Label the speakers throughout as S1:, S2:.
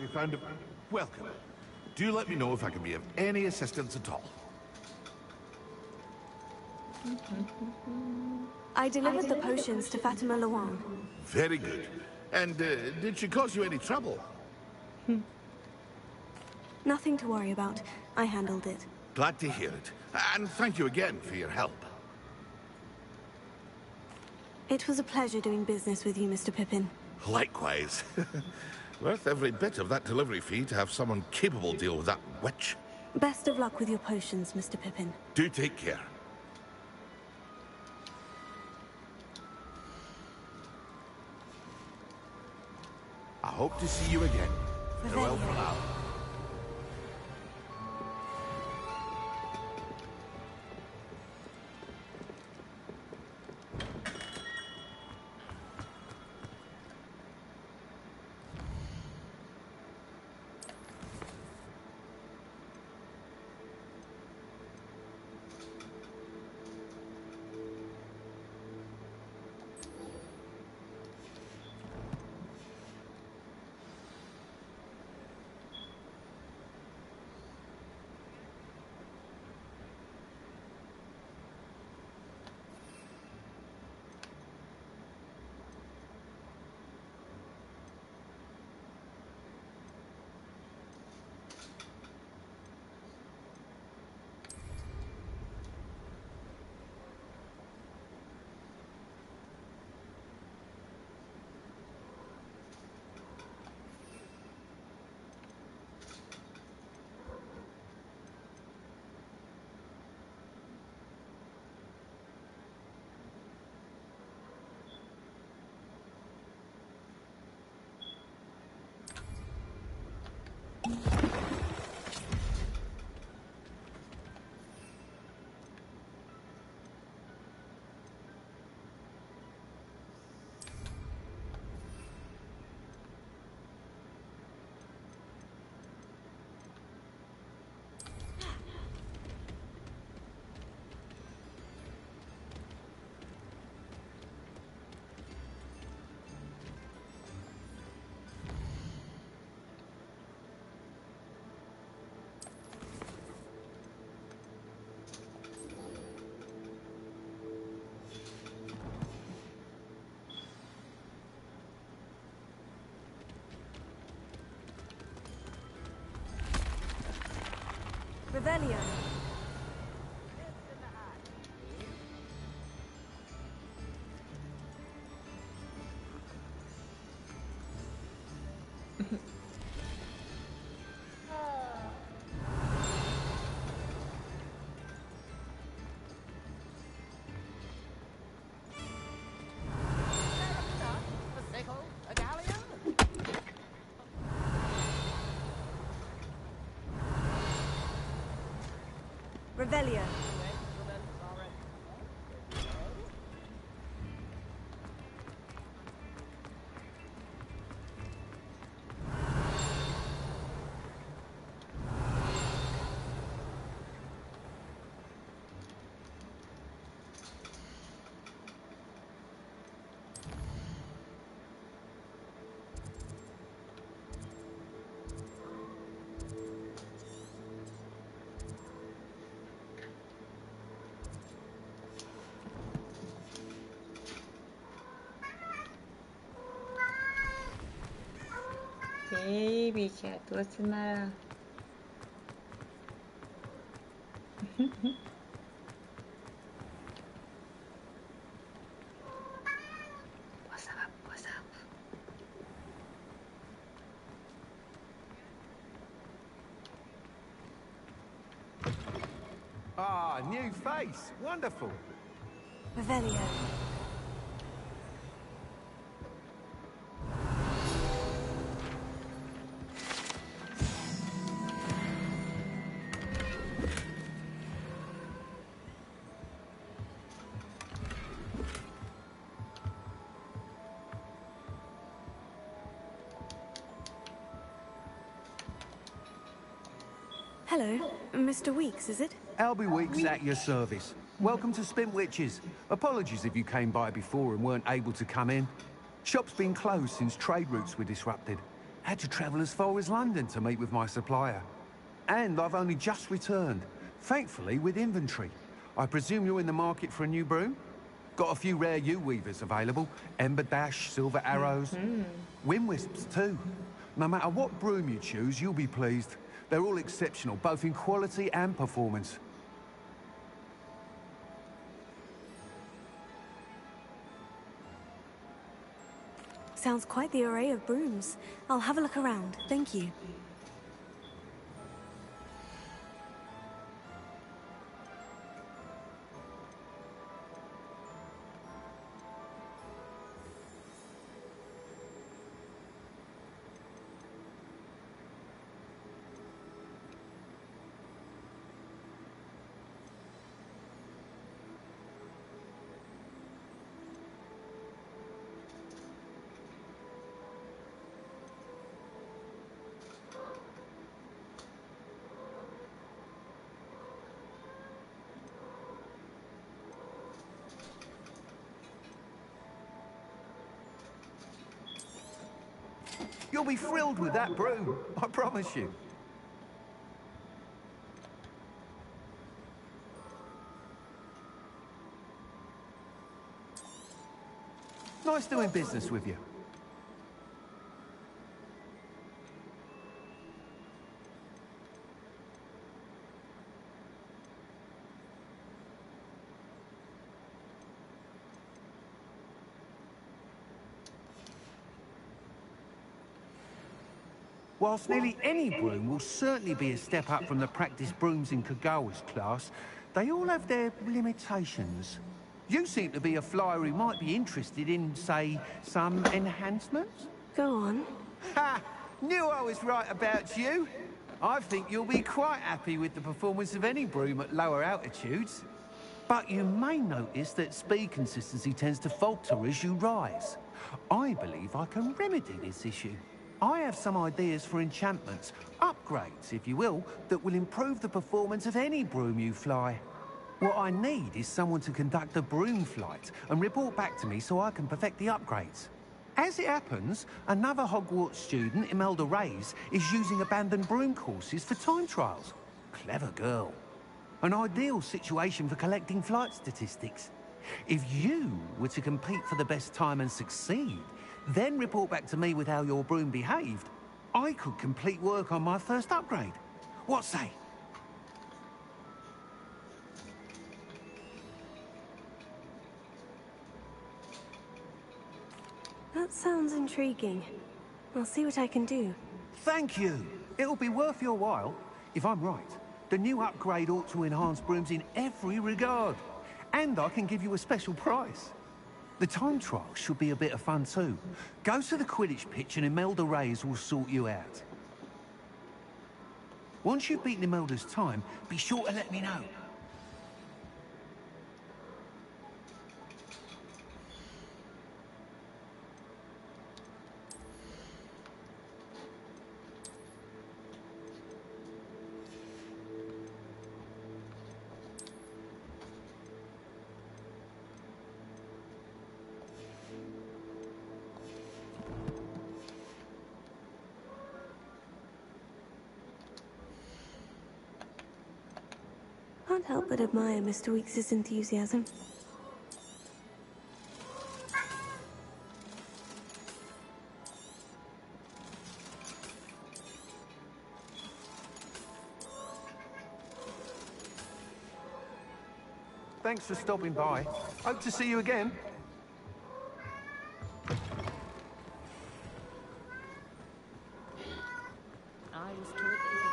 S1: you found a... Welcome. Do let me know if I can be of any assistance at all.
S2: I delivered the potions to Fatima Lawan.
S1: Very good. And did she cause you any trouble?
S2: Nothing to worry about. I handled it.
S1: Glad to hear it. And thank you again for your help.
S2: It was a pleasure doing business with you, Mr. Pippin.
S1: Likewise. Worth every bit of that delivery fee to have someone capable deal with that witch.
S2: Best of luck with your potions, Mr. Pippin.
S1: Do take care. I hope to see you again. Farewell for now.
S2: Revelio. Revelio.
S3: Baby cat, what's the matter? What's up? What's up?
S4: Ah, new face. Wonderful.
S2: Revelio. Hello, Mr. Weeks, is it?
S4: Albie Weeks at your service. Welcome to Spin Witches. Apologies if you came by before and weren't able to come in. Shop's been closed since trade routes were disrupted. Had to travel as far as London to meet with my supplier. And I've only just returned, thankfully with inventory. I presume you're in the market for a new broom? Got a few rare yew-weavers available. Ember Dash, Silver Arrows. Wind Wisps too. No matter what broom you choose, you'll be pleased. They're all exceptional, both in quality and performance.
S2: Sounds quite the array of brooms. I'll have a look around. Thank you.
S4: You'll be thrilled with that broom, I promise you. Nice doing business with you. Whilst nearly any broom will certainly be a step up from the practice brooms in Kagawa's class, they all have their limitations. You seem to be a flyer who might be interested in, say, some enhancements?
S2: Go on.
S4: Ha! Knew I was right about you. I think you'll be quite happy with the performance of any broom at lower altitudes. But you may notice that speed consistency tends to falter as you rise. I believe I can remedy this issue. I have some ideas for enchantments, upgrades, if you will, that will improve the performance of any broom you fly. What I need is someone to conduct a broom flight and report back to me so I can perfect the upgrades. As it happens, another Hogwarts student, Imelda Reyes, is using abandoned broom courses for time trials. Clever girl. An ideal situation for collecting flight statistics. If you were to compete for the best time and succeed, then report back to me with how your broom behaved, I could complete work on my first upgrade. What say?
S2: That sounds intriguing. I'll see what I can do.
S4: Thank you. It'll be worth your while. If I'm right, the new upgrade ought to enhance brooms in every regard. And I can give you a special price. The time trial should be a bit of fun too. Go to the Quidditch pitch and Imelda Reyes will sort you out. Once you've beaten Imelda's time, be sure to let me know.
S2: Can't help but admire Mr. Weekes' enthusiasm.
S4: Thanks for stopping by. Hope to see you again.
S5: I was told that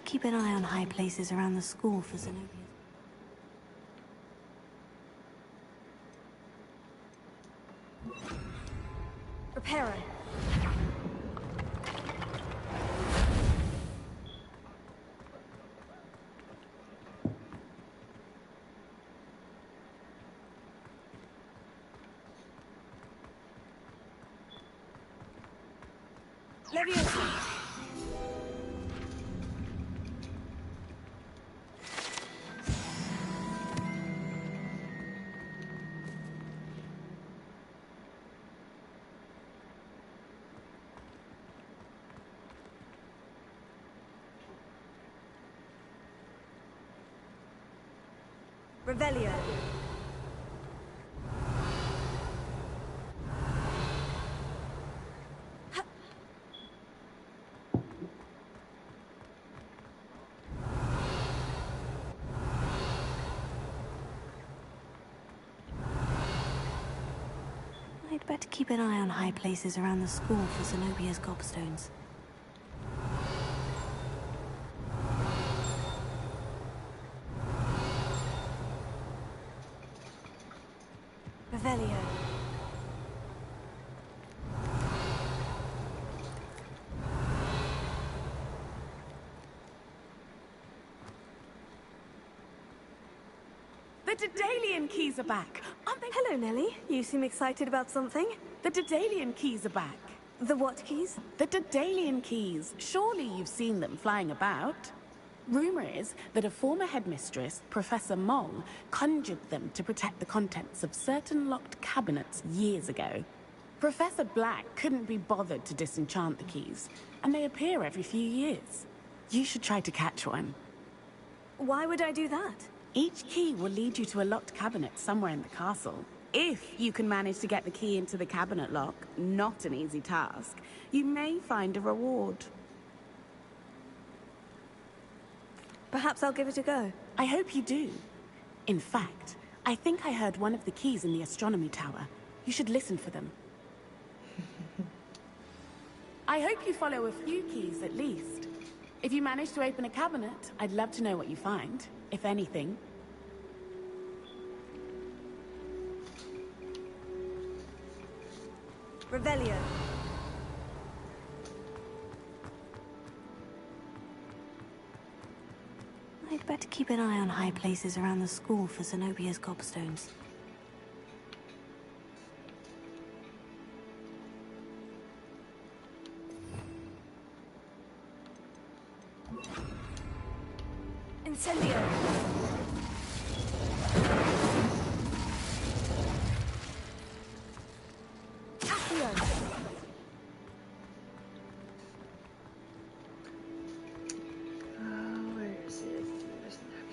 S2: keep an eye on high places around the school for Zenobia. Reparo. Leviosa. Revelio. I'd better keep an eye on high places around the school for Zenobia's gobstones. Revelio.
S5: The Daedalian keys are back. Aren't they?
S2: Hello, Nellie. You seem excited about something.
S5: The Daedalian keys are back.
S2: The what keys?
S5: The Daedalian keys. Surely you've seen them flying about. Rumor is that a former headmistress, Professor Mong, conjured them to protect the contents of certain locked cabinets years ago. Professor Black couldn't be bothered to disenchant the keys, and they appear every few years. You should try to catch one.
S2: Why would I do that?
S5: Each key will lead you to a locked cabinet somewhere in the castle. If you can manage to get the key into the cabinet lock, not an easy task, you may find a reward.
S2: Perhaps I'll give it a go.
S5: I hope you do. In fact, I think I heard one of the keys in the astronomy tower. You should listen for them. I hope you follow a few keys at least. If you manage to open a cabinet, I'd love to know what you find, if anything.
S2: Revelio. I'd better keep an eye on high places around the school for Zenobia's gobstones. Incendio. Accio.
S3: Where is it? There's that.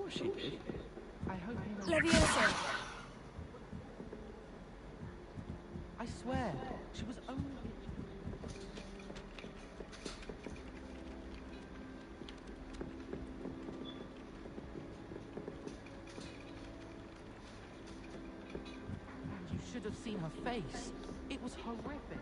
S4: course she did. I hope he knows.
S2: Levioso.
S4: I swear, she was only... You should have seen her face. It was horrific.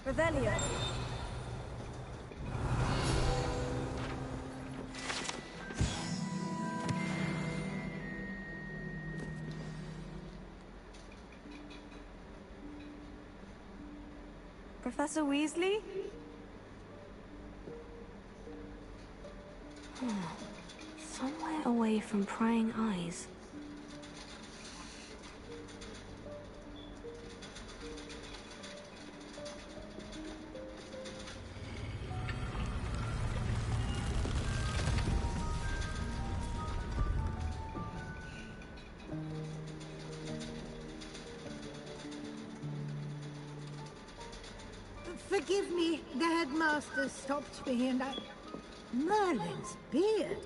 S2: Revelio. Professor Weasley? Somewhere away from prying eyes.
S6: Forgive me, the headmaster stopped me and I... Merlin's beard.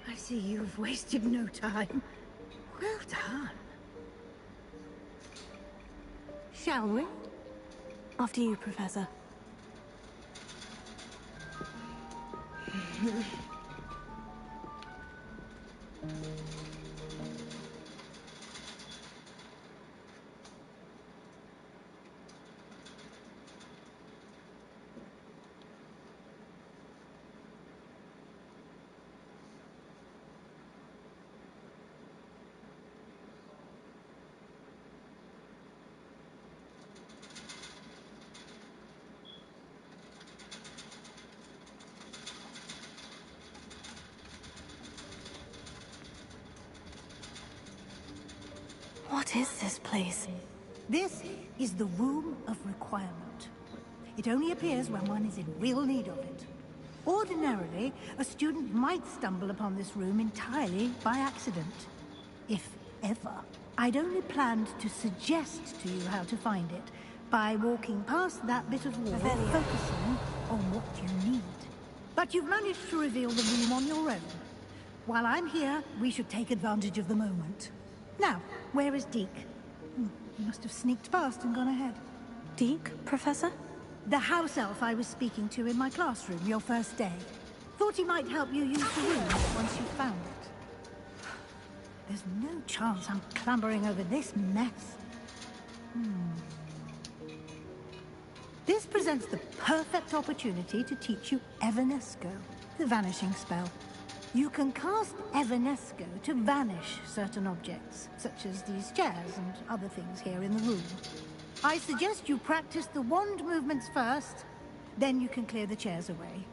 S6: I see you've wasted no time. Well done. Shall we?
S2: After you, Professor. What is this place?
S6: This is the Room of Requirement. It only appears when one is in real need of it. Ordinarily, a student might stumble upon this room entirely by accident. If ever. I'd only planned to suggest to you how to find it by walking past that bit of wall, focusing on what you need. But you've managed to reveal the room on your own. While I'm here, we should take advantage of the moment. Now, where is Deke? He must have sneaked past and gone ahead.
S2: Deke, Professor?
S6: The house elf I was speaking to in my classroom your first day. Thought he might help you use the room once you found it. There's no chance I'm clambering over this mess. This presents the perfect opportunity to teach you Evanesco, the vanishing spell. You can cast Evanesco to vanish certain objects, such as these chairs and other things here in the room. I suggest you practice the wand movements first, then you can clear the chairs away.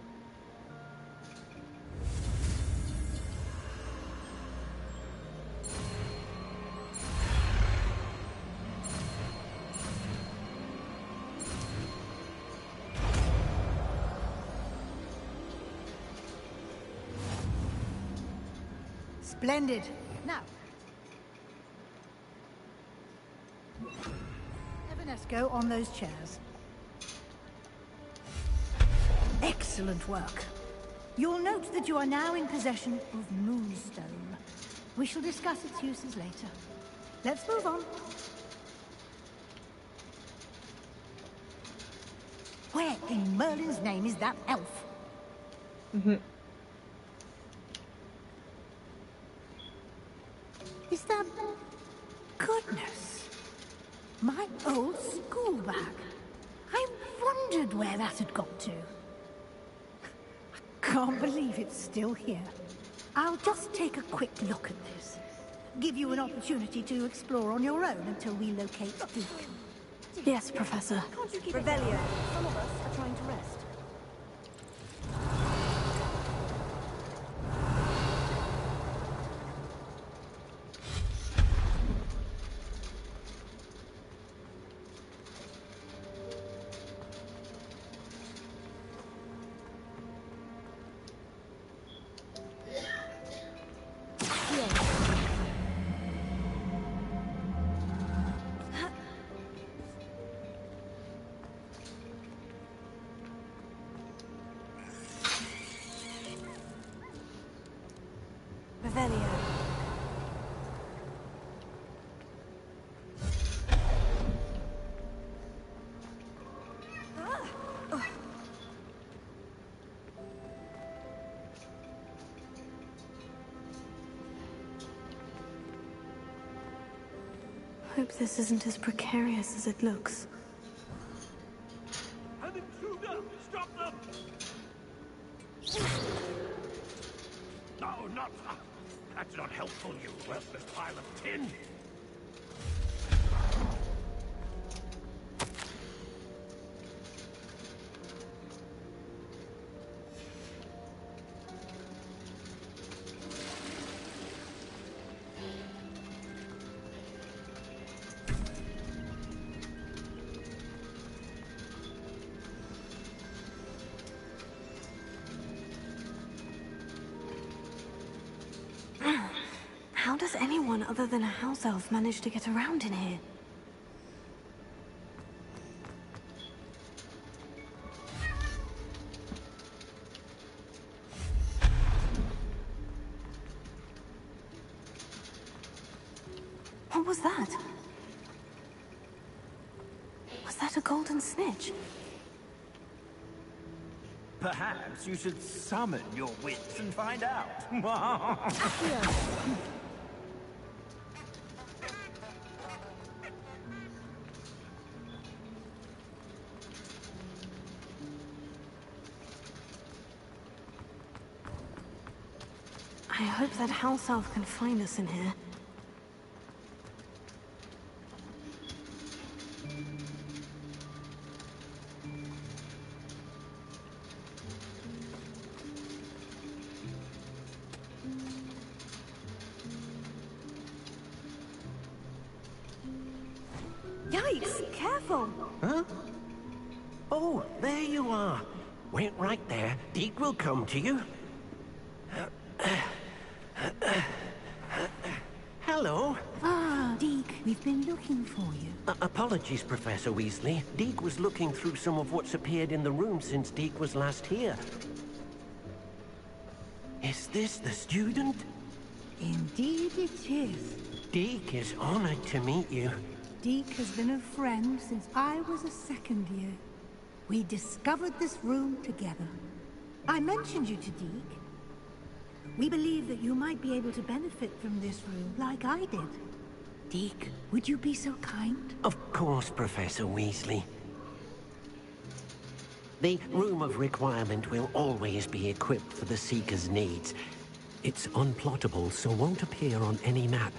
S6: Splendid. Now, Evanesco on those chairs. Excellent work. You'll note that you are now in possession of Moonstone. We shall discuss its uses later. Let's move on. Where in Merlin's name is that elf? Is that... Goodness. My old school bag. I wondered where that had got to. Can't believe it's still here. I'll just take a quick look at this. Give you an opportunity to explore on your own until we locate Deek.
S2: Yes, Professor.
S7: Revelio. Some of us are trying to rest.
S2: Revelio. Hope this isn't as precarious as it looks.
S8: An intruder! Stop them! No, not... That's not helpful, you worthless pile of tin!
S2: How does anyone other than a house elf manage to get around in here? What was that? Was that a golden snitch?
S9: Perhaps you should summon your wits and find out.
S2: I hope that house elf can find us in here.
S7: Yikes! Careful!
S10: Huh? Oh, there you are. Wait right there. Deek will come to you. Hello.
S6: Ah, Deek, we've been looking for you.
S10: Apologies, Professor Weasley. Deek was looking through some of what's appeared in the room since Deek was last here. Is this the student?
S6: Indeed it is.
S10: Deek is honored to meet you.
S6: Deek has been a friend since I was a second year. We discovered this room together. I mentioned you to Deek. We believe that you might be able to benefit from this room like I did. Deek, would you be so kind?
S10: Of course, Professor Weasley. The Room of Requirement will always be equipped for the Seeker's needs. It's unplottable, so won't appear on any map.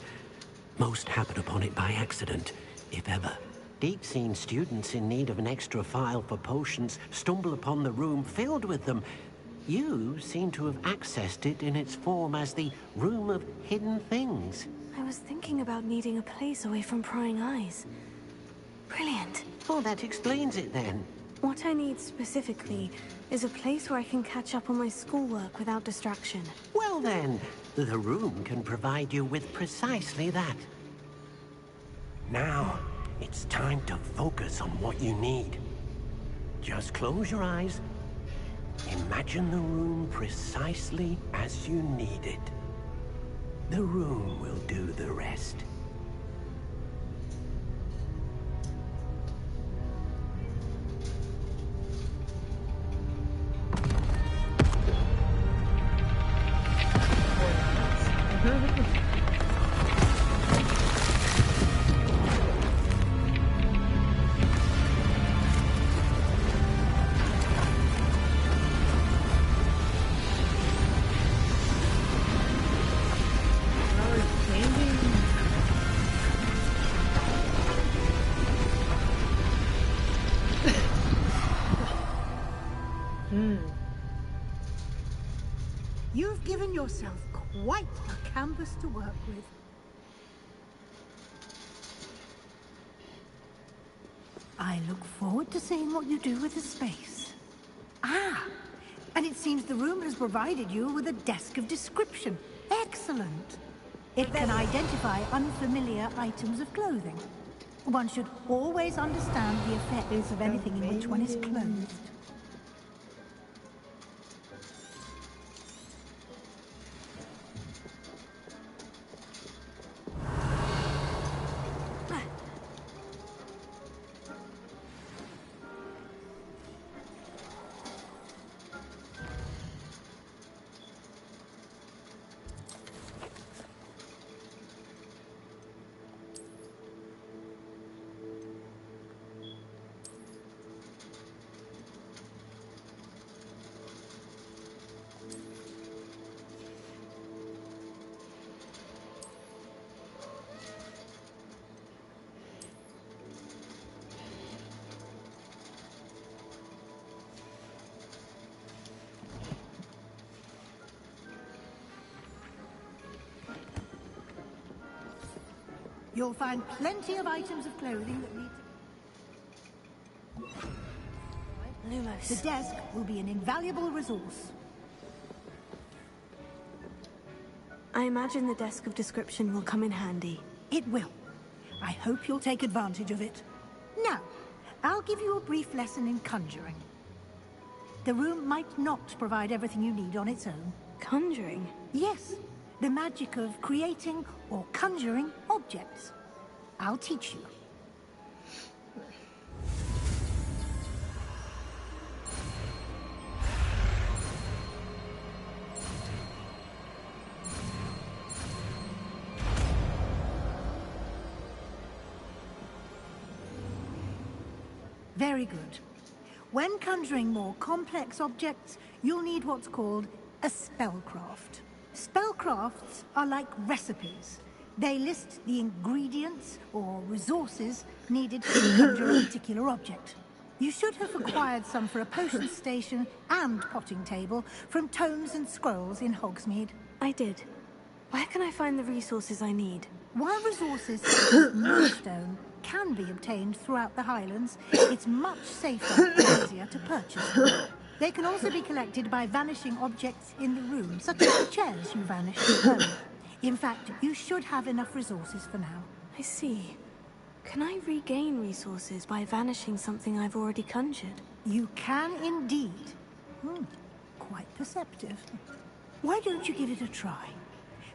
S10: Most happen upon it by accident, if ever. Deep seen students in need of an extra file for potions stumble upon the room filled with them. You seem to have accessed it in its form as the Room of Hidden Things.
S2: I was thinking about needing a place away from prying eyes. Brilliant.
S10: Oh, that explains it then.
S2: What I need specifically is a place where I can catch up on my schoolwork without distraction.
S10: Well then, the room can provide you with precisely that. Now, it's time to focus on what you need. Just close your eyes. Imagine the room precisely as you need it. The room will do the rest.
S6: given yourself quite a canvas to work with. I look forward to seeing what you do with the space. Ah, and it seems the room has provided you with a desk of description. Excellent. It can identify unfamiliar items of clothing. One should always understand the effects of anything in which one is clothed. You'll find plenty of items of clothing that need to...
S2: Lumos.
S6: The desk will be an invaluable resource.
S2: I imagine the desk of description will come in handy.
S6: It will. I hope you'll take advantage of it. Now, I'll give you a brief lesson in conjuring. The room might not provide everything you need on its own.
S2: Conjuring?
S6: Yes, the magic of creating or conjuring objects. I'll teach you. Very good. When conjuring more complex objects, you'll need what's called a spellcraft. Spellcrafts are like recipes. They list the ingredients or resources needed to conjure a particular object. You should have acquired some for a potion station and potting table from tomes and scrolls in Hogsmeade.
S2: I did. Where can I find the resources I need?
S6: While resources such as moonstone can be obtained throughout the Highlands, it's much safer and easier to purchase. They can also be collected by vanishing objects in the room, such as the chairs you vanished earlier. In fact, you should have enough resources for now.
S2: I see. Can I regain resources by vanishing something I've already conjured?
S6: You can indeed. Quite perceptive. Why don't you give it a try?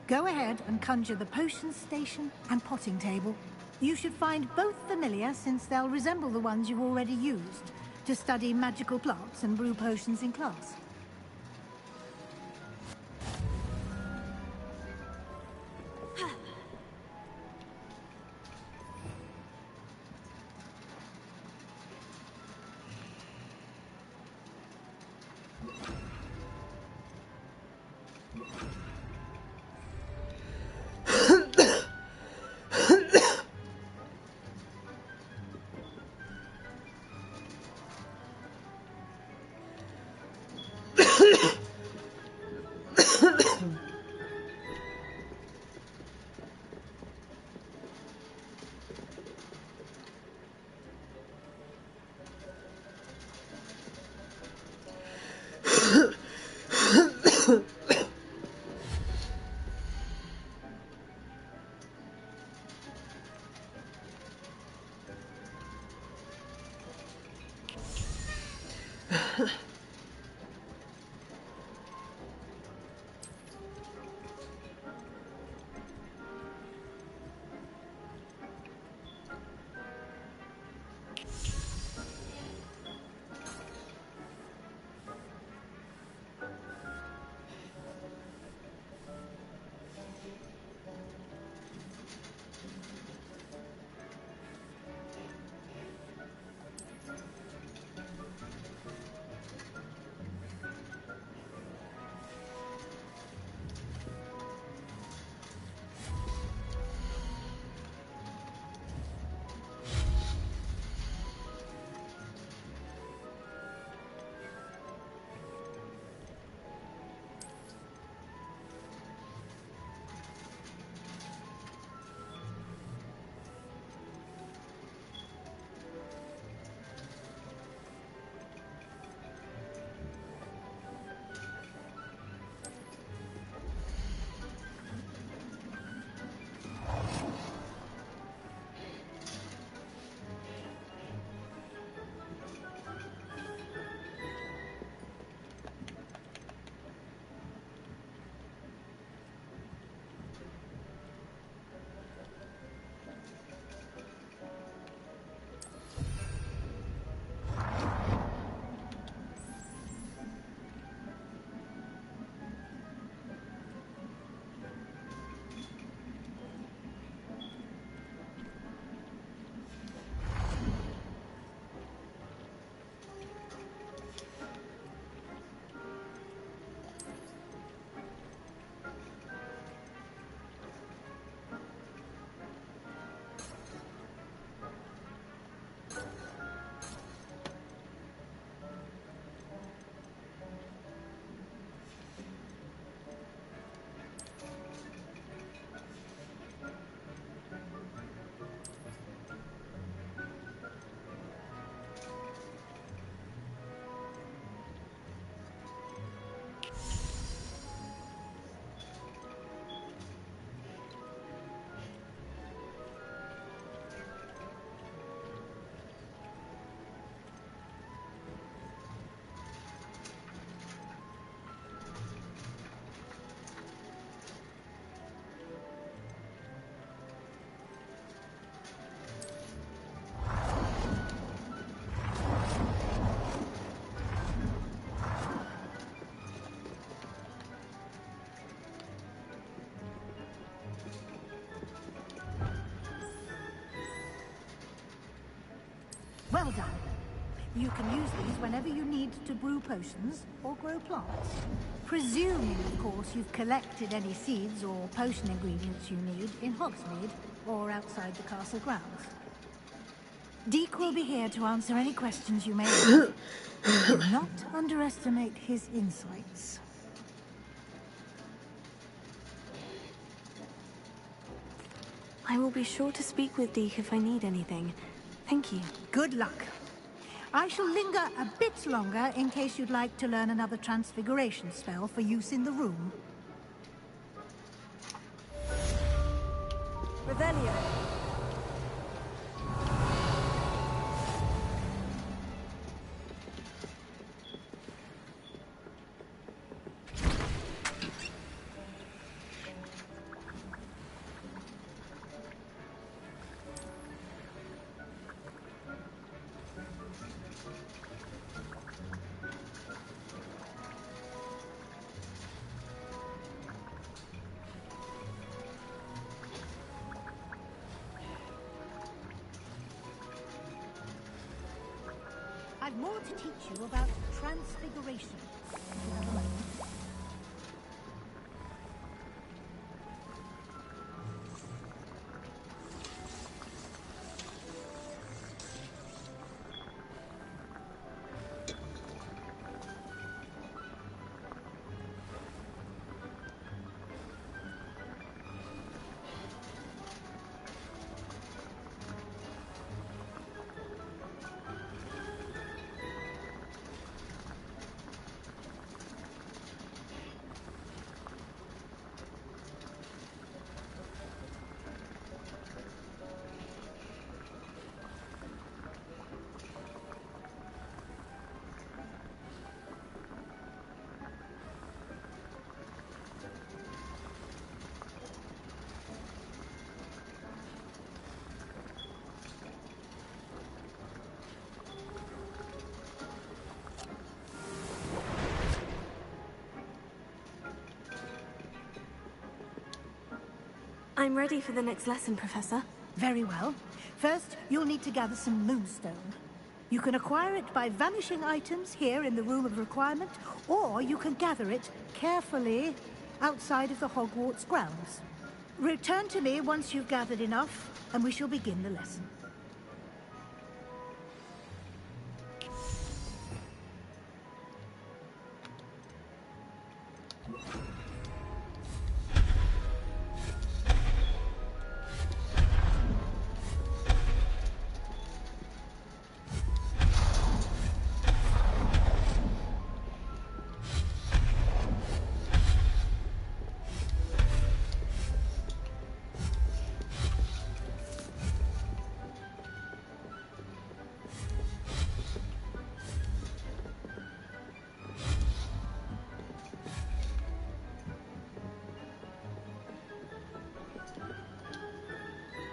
S6: Go ahead and conjure the potion station and potting table. You should find both familiar, since they'll resemble the ones you've already used to study magical plants and brew potions in class. Well done. You can use these whenever you need to brew potions or grow plants. Presuming, of course, you've collected any seeds or potion ingredients you need in Hogsmeade or outside the castle grounds. Deke will be here to answer any questions you may have. Do not underestimate his insights.
S2: I will be sure to speak with Deke if I need anything. Thank you.
S6: Good luck. I shall linger a bit longer in case you'd like to learn another transfiguration spell for use in the room.
S7: Revelio.
S6: I've more to teach you about transfiguration. Do you have a moment?
S2: I'm ready for the next lesson, Professor.
S6: Very well. First, you'll need to gather some moonstone. You can acquire it by vanishing items here in the Room of Requirement, or you can gather it carefully outside of the Hogwarts grounds. Return to me once you've gathered enough, and we shall begin the lesson.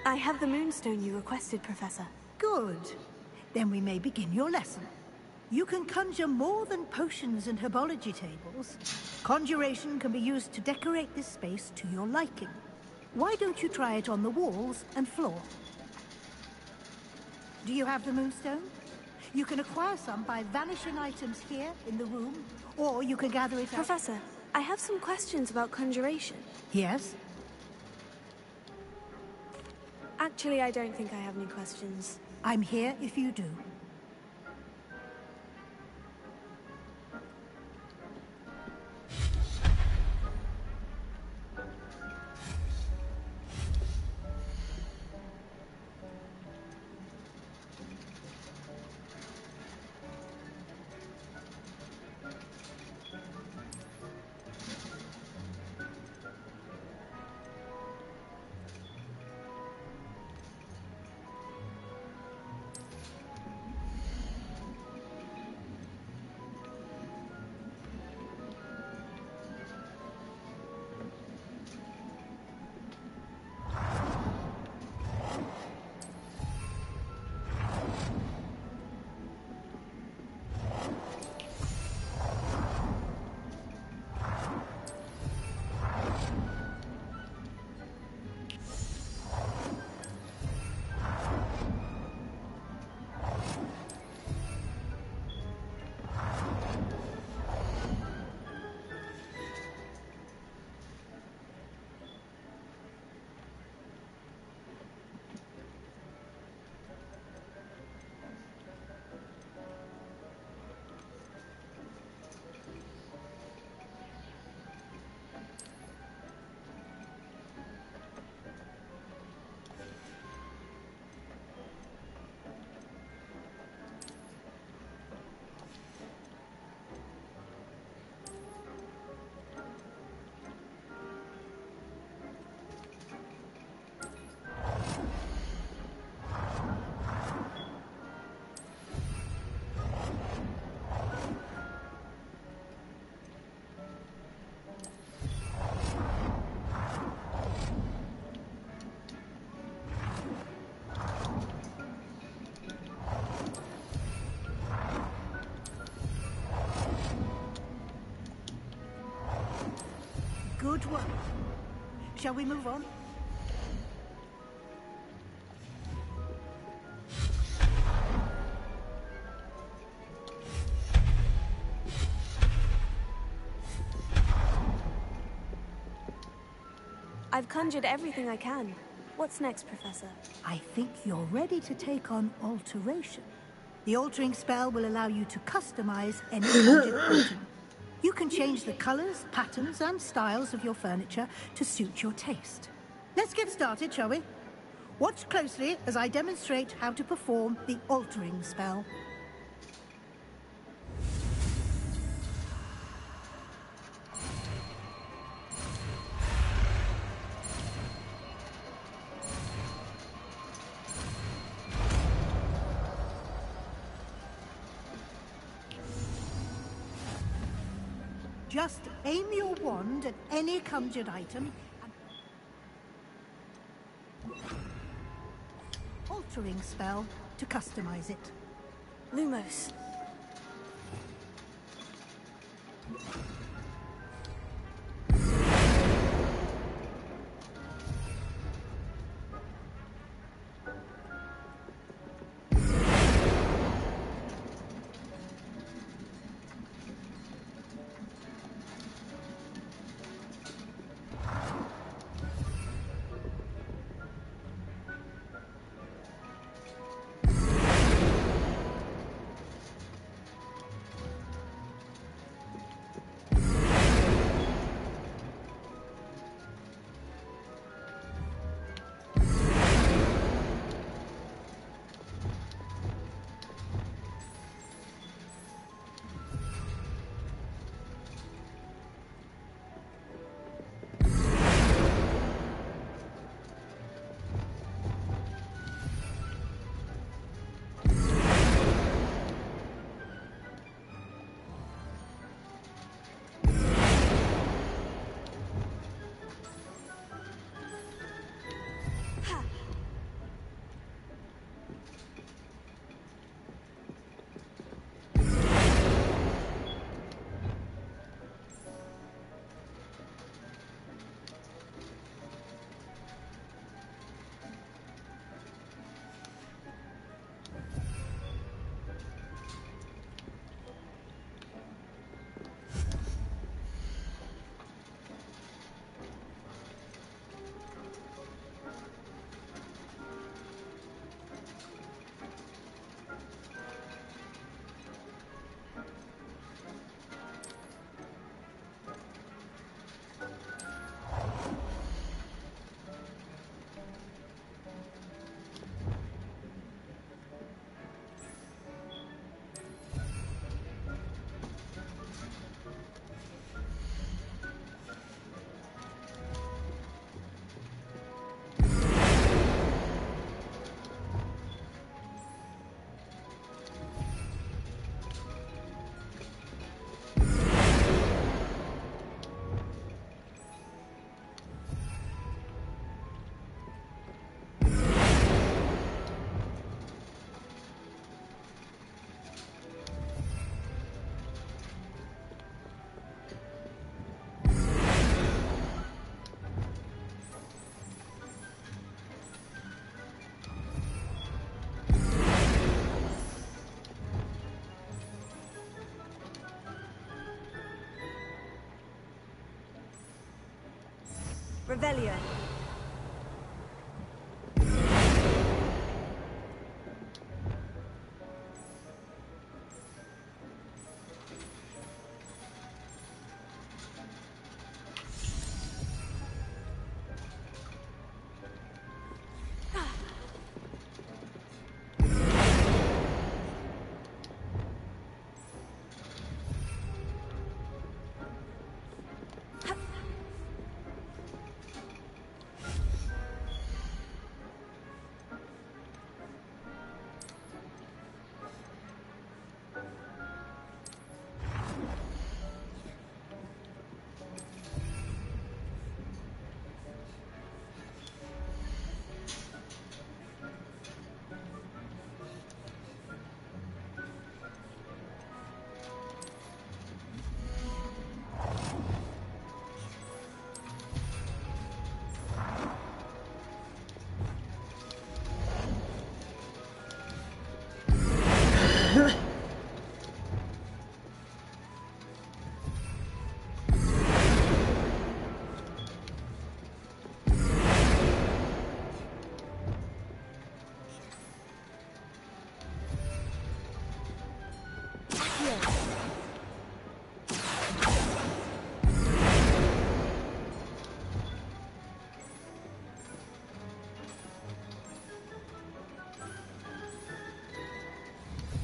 S2: I have the moonstone you requested, Professor.
S6: Good. Then we may begin your lesson. You can conjure more than potions and herbology tables. Conjuration can be used to decorate this space to your liking. Why don't you try it on the walls and floor? Do you have the moonstone? You can acquire some by vanishing items here in the room, or you can gather it out.
S2: Professor, I have some questions about conjuration.
S6: Yes?
S2: Actually, I don't think I have any questions.
S6: I'm here if you do. Good work. Shall we move on?
S2: I've conjured everything I can. What's next, Professor?
S6: I think you're ready to take on alteration. The altering spell will allow you to customize any conjured item. You can change the colors, patterns, and styles of your furniture to suit your taste. Let's get started, shall we? Watch closely as I demonstrate how to perform the altering spell. Just aim your wand at any conjured item and altering spell to customize it.
S2: Lumos. Revelio.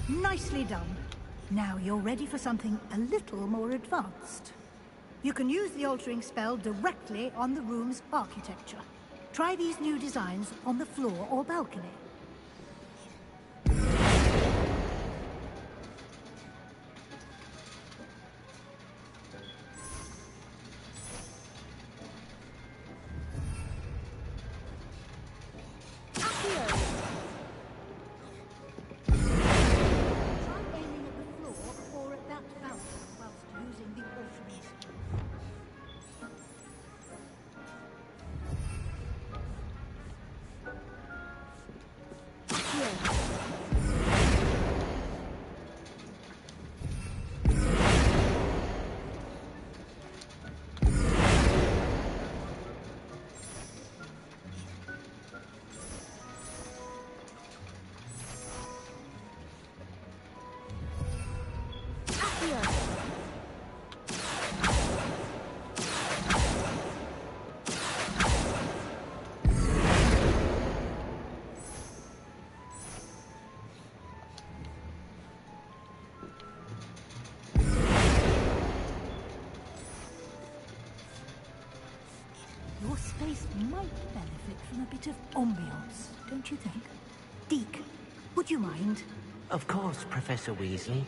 S6: Nicely done. Now you're ready for something a little more advanced. You can use the altering spell directly on the room's architecture. Try these new designs on the floor or balcony. Your space might benefit from a bit of ambiance, don't you think? Deke, would you mind?
S10: Of course, Professor Weasley.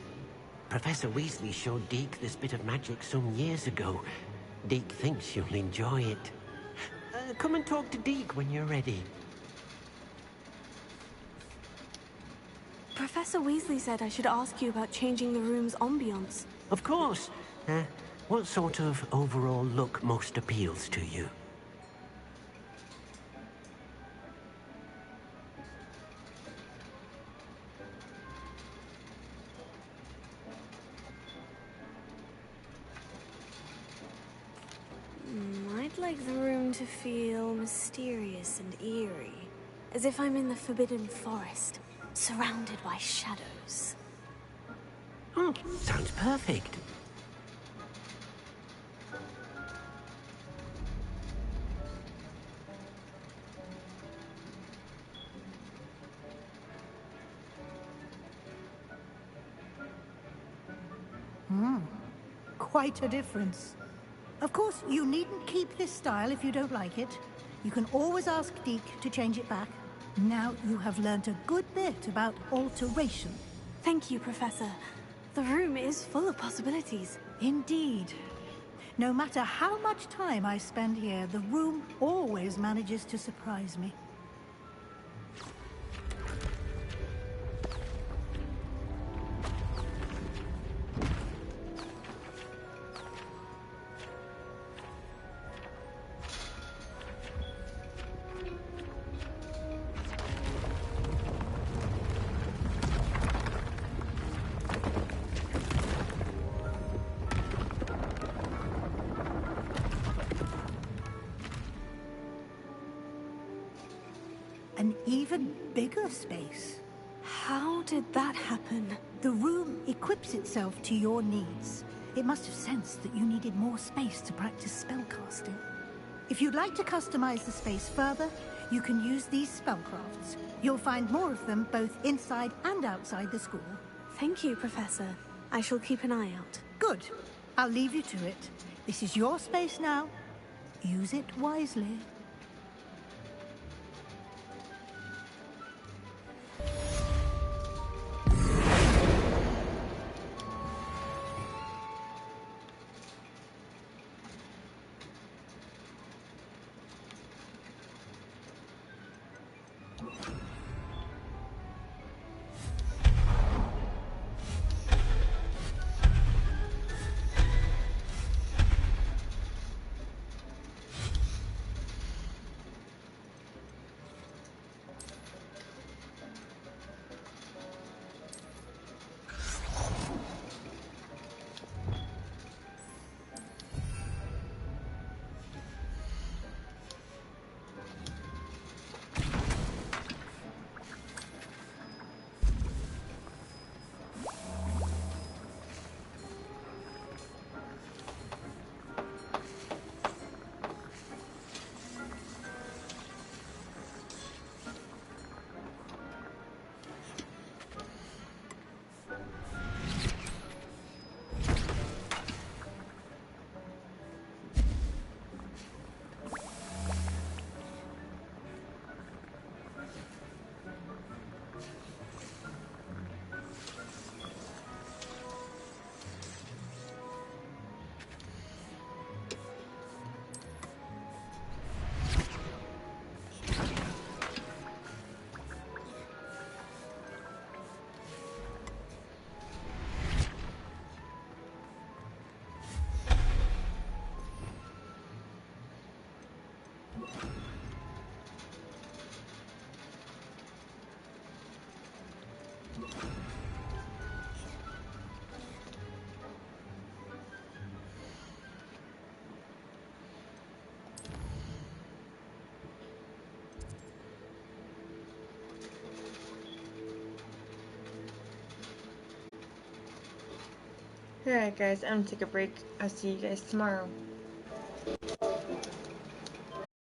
S10: Professor Weasley showed Deke this bit of magic some years ago. Deke thinks you'll enjoy it. Come and talk to Deke when you're ready.
S2: Professor Weasley said I should ask you about changing the room's ambiance.
S10: Of course. What sort of overall look most appeals to you?
S2: I'd like the room to feel mysterious and eerie, as if I'm in the Forbidden Forest, surrounded by shadows.
S10: Sounds perfect.
S6: Quite a difference. Of course, you needn't keep this style if you don't like it. You can always ask Deke to change it back. Now you have learnt a good bit about alteration.
S2: Thank you, Professor. The room is full of possibilities.
S6: Indeed. No matter how much time I spend here, the room always manages to surprise me. An even bigger space.
S2: How did that happen?
S6: The room equips itself to your needs. It must have sensed that you needed more space to practice spellcasting. If you'd like to customize the space further, you can use these spellcrafts. You'll find more of them both inside and outside the school.
S2: Thank you, Professor. I shall keep an eye out.
S6: Good. I'll leave you to it. This is your space now. Use it wisely.
S3: Alright guys, I'm gonna take a break. I'll see you guys tomorrow.